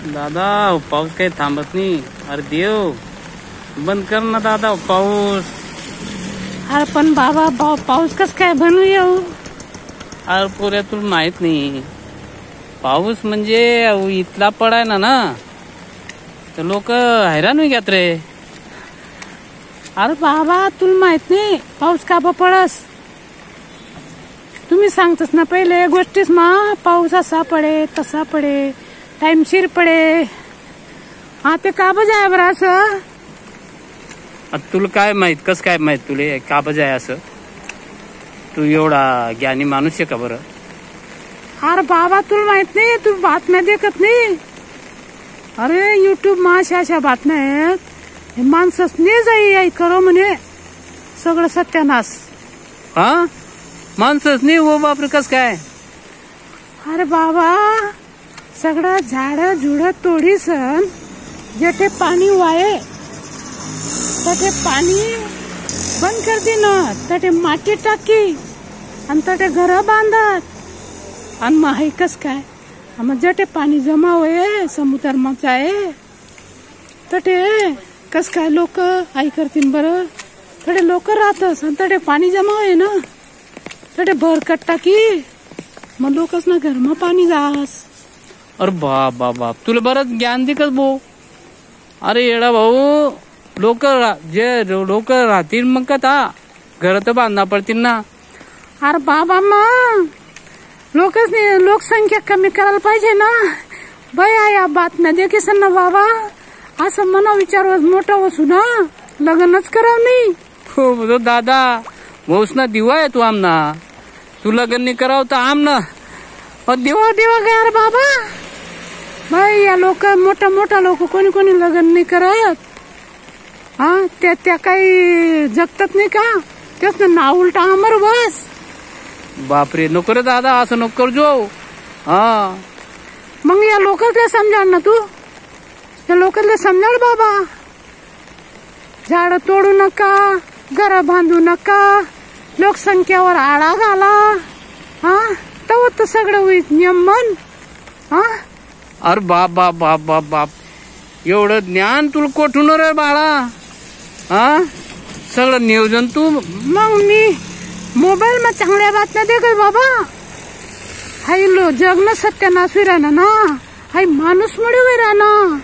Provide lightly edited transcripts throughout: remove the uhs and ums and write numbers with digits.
दादा पाऊस काही थांबत नाही. अरे देव बंद कर ना दादा पाऊस. अरे पण बाबा पाऊस कस काय बनू येऊ. अरे पोऱ्या तुला माहित नाही पाऊस म्हणजे इथला पडाय ना तर लोक हैराण होई घेत रे. अरे बाबा तुला माहित नाही पाऊस का पडस. तुम्ही सांगतस ना पहिले गोष्टीस मा पाऊस असा पडे तसा पडे टाइमशीर पडे. हा ते का बजाय बरं असं. तुला काय माहित कस काय माहित तुले का बजाय असं. तू एवढा ज्ञानी माणूस आहे का बरं. अरे बाबा तुला माहित नाही तू बातम्या देखत नाही. अरे युट्यूब मा अशा बातम्या आहेत माणसंच नाही जाई करो म्हणे सगळं सत्यानाश. हा माणसंच नाही हो बापरे कस काय. अरे बाबा सगळं झाड झुड तोडीसन जेथे पाणी वाये तटे पाणी बंद करते ना तटे माती टाकी आणि तटे घर बांधत आणि मग हे कस काय. मग जेथे पाणी जमा होये समुद्र मचाये तटे कस काय लोक आई करतील बरं. तटे लोक राहतस आणि तटे पाणी जमा होये ना तटे भरकट टाकी मग लोकच ना घर मग पाणी जास. अरे बाप बाप बाप तुला बरंच ज्ञान दिकच भाऊ. अरे येडा भाऊ लोक राहतील मग का घर तर बांधना पडतील ना. अरे बाबा मग लोकच नाही लोकसंख्या कमी करायला पाहिजे ना. बया या बातम्या देखील ना बाबा असं मना विचार मोठं वसू ना लग्नच करावं नाही. हो दादा भाऊस ना दिवा आहे तू आमना. तू लग्न नाही करावं तर आमना दिवा दिवा काय. अरे बाबा बाई या लोक मोठा लोक कोणी कोणी लग्न नाही करत. हा त्या काही जगतात नाही का तेच ना उलटा अमर बस. बापरे नको रे दादा असं नको कर जो. हा मग या लोकांना समजाड ना तू. या लोकांना समजाड बाबा झाड तोडू नका घर बांधू नका लोकसंख्येवर आळा घाला. हा तव तर सगळं होईल नियम मन. हा अरे बाप बाप बाप बाप बाप एवढं ज्ञान तुला कोठून रे बाळा. हा सगळं नियोजन तू. मग मी मोबाईल मध्ये चांगल्या बातम्या देखत बाबा. हाय जग न सत्यानाश राहणार ना. हाय माणूस मिळू राहणार.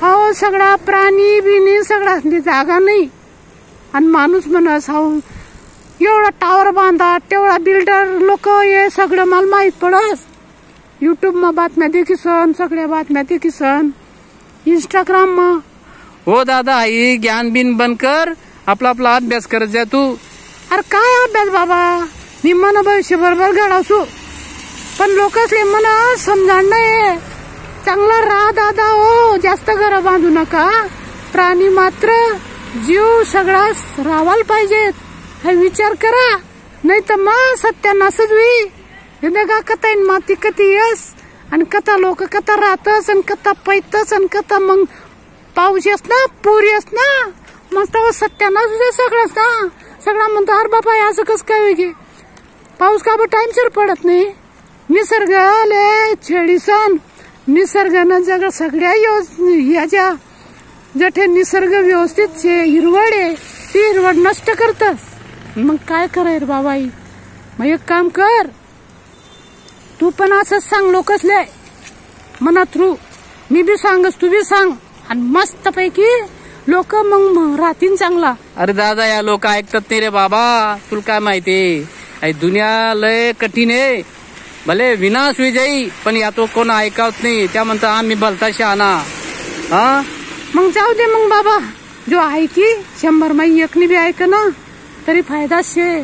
हो सगळा प्राणी बिनी सगळा जागा नाही आणि माणूस म्हणस हो एवढा टावर बांधा तेवढा बिल्डर लोक हे सगळं मला माहित पडस. युट्यूब मा बातम्या देखीसन सगळ्या बातम्या देखीसन इंस्टाग्राम मा. हो दादा आई ज्ञान बिन बंद कर आपला आपला अभ्यास करत जा तू. अरे काय अभ्यास बाबा मी मन भविष्य बरोबर घडवसू पण लोकसले मना समजाण नाही. चांगला राहा दादा हो जास्त घर बांधू नका. प्राणी मात्र जीव सगळा रावायला पाहिजेत हा विचार करा नाही तर मग सत्यानाशच होई. का कथा माती कधी यस आणि कथा लोक कथा राहतस आणि कथा पैतस आणि कथा मग पाऊस येस ना पूर येस ना मग तेव्हा सत्यानाश सगळंच ना. सगळा म्हणतो अरे बाबा असं कसं काय होई. पाऊस का टाइमसर पडत नाही. निसर्ग ले छेडीसन निसर्गानं जग सगळ्या ह्याच्या जेथे निसर्ग व्यवस्थित हिरवड आहे ती हिरवड नष्ट करतस. मग काय कराय रे बाबाई. मग एक काम कर तू पण असंच सांग लोकसले मना थ्रू मी बी सांगस तू बी सांग आणि मस्त पैकी लोक मग राहतील चांगला. अरे दादा या लोक ऐकतात नाही रे बाबा. तुला काय माहिती दुनिया लय कठीण आहे. भले विनाश होई जाई पण या तो कोण ऐकवत नाही. त्या म्हणतात आम्ही भलता शहाणा. हा मग जाऊ दे मग बाबा जो ऐकी 100 मा एकनी बी ऐक ना तरी फायदा शे.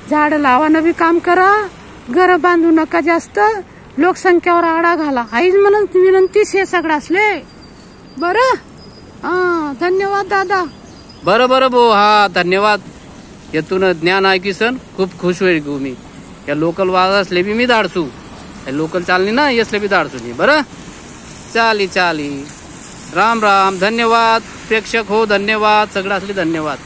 झाड लावानं बी काम करा घर बांधू नका जास्त लोकसंख्येवर आळा घाला. आईच म्हणत विनंती शे सगळं असले बरं. हा धन्यवाद दादा. बरं बरं भाऊ हा धन्यवाद. यातून ज्ञान ऐकीसन खूप खुश होईल गो मी. या लोकल वाज असले बी मी धाडसू लोकल चालली ना यसले बी धाडसू मी. बरं चाली राम राम धन्यवाद प्रेक्षक हो धन्यवाद सगळं असले धन्यवाद.